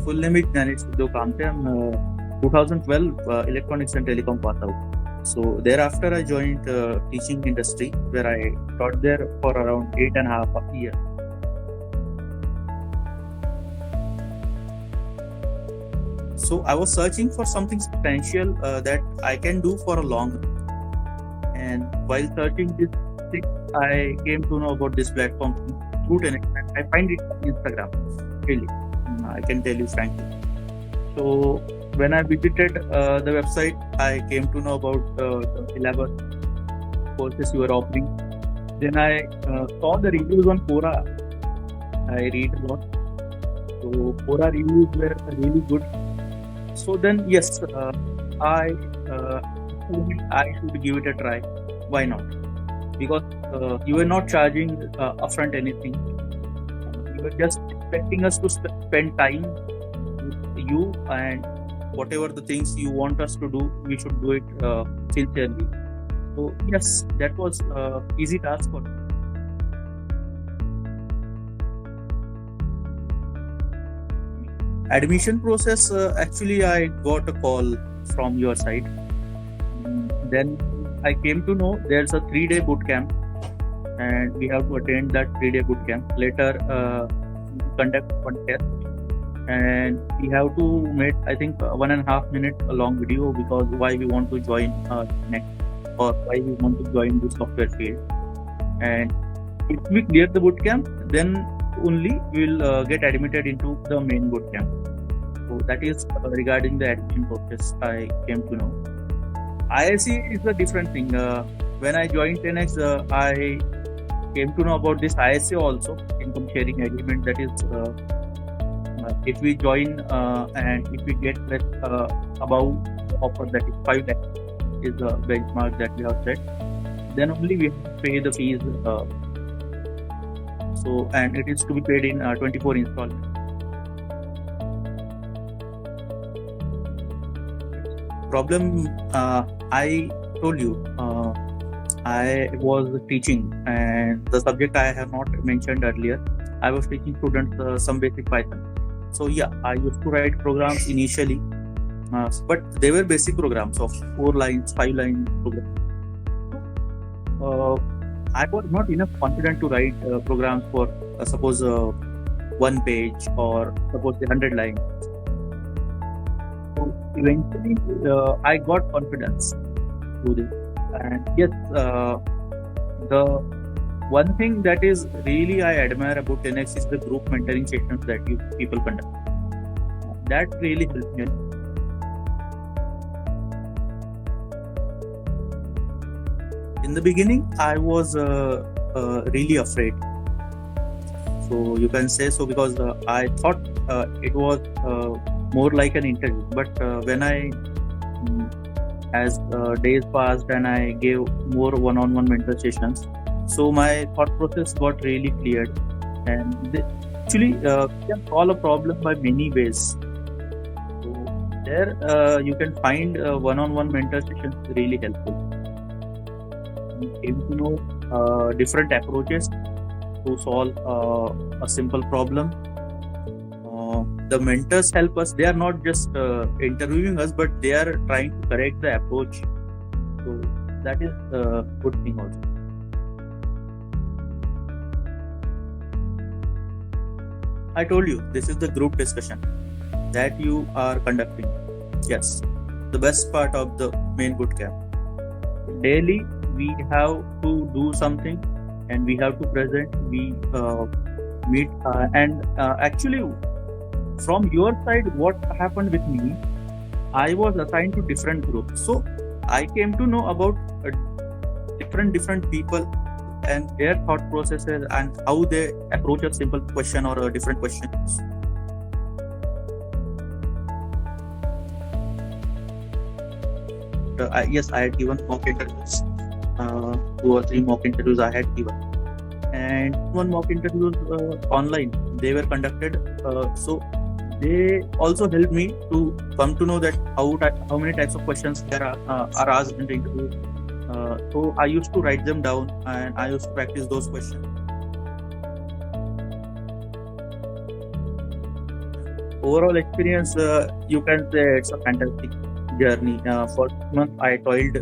full name is Dnyanesh. जो काम थे हम 2012 electronics and telecom pass out. So thereafter I joined teaching industry where I taught there for around 8.5 years. So I was searching for something substantial that I can do for a long run. And while searching this thing, I came to know about this platform through Dnyanesh. I find it on Instagram. Really, I can tell you frankly. So when I visited the website, I came to know about the elaborate courses you were offering. Then I saw the reviews on Quora. I read a lot. So Quora reviews were really good. So then yes, I should give it a try. Why not? Because you were not charging upfront anything. You were just expecting us to spend time with you, and whatever the things you want us to do, we should do it sincerely. So yes, that was easy task for me. Admission process, actually I got a call from your side. Then I came to know there's a 3-day bootcamp and we have to attend that 3-day bootcamp. Later conduct one test and we have to make, I think, 1.5 minute long video because why we want to join next or why we want to join the software field. And if we clear the bootcamp, then only we will get admitted into the main bootcamp. So that is regarding the admission process I came to know. IIC is a different thing. When I joined 10x, I came to know about this ISA also, income sharing agreement. That is, if we join and if we get above the offer, that is 5 lakh is the benchmark that we have set, then only we have to pay the fees. So, and it is to be paid in 24 installments. Problem, I told you, I was teaching, and the subject I have not mentioned earlier. I was teaching students some basic Python. So yeah, I used to write programs initially, but they were basic programs of 4 lines, 5 lines programs. I was not enough confident to write programs for suppose 1 page or suppose 100 lines. So eventually I got confidence through this. And yes, the one thing that is really I admire about 10x is the group mentoring sessions that you people conduct. That really helped me. In the beginning, I was really afraid. So you can say so because I thought it was more like an interview. But when as days passed and I gave more one-on-one mentor sessions, so my thought process got really cleared. And actually, you can solve a problem by many ways. So there you can find one-on-one mentor sessions really helpful. Came to know different approaches to solve a simple problem. The mentors help us. They are not just interviewing us, but they are trying to correct the approach. So that is a good thing also. I told you, this is the group discussion that you are conducting. Yes, the best part of the main bootcamp. Daily, we have to do something and we have to present, we meet and actually from your side what happened with me, I was assigned to different groups. So I came to know about different people and their thought processes and how they approach a simple question or a different question. Yes, I had given mock interviews. 2 or 3 mock interviews I had given, and 1 mock interview was online. They were conducted, so they also helped me to come to know that how many types of questions there are asked in the interview. So I used to write them down and I used to practice those questions. overall experience, you can say it's a fantastic journey. For 6 months, I toiled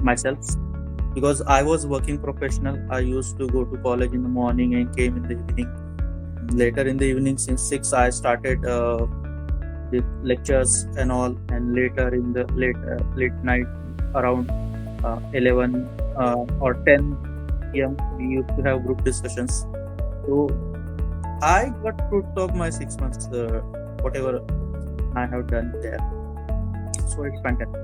myself because I was working professional. I used to go to college in the morning and came in the evening. Later in the evening, since 6, I started the lectures and all, and later in the late night around 11 or 10 p.m. we used to have group discussions. So I got fruits of my 6 months, whatever I have done there. So it's fantastic.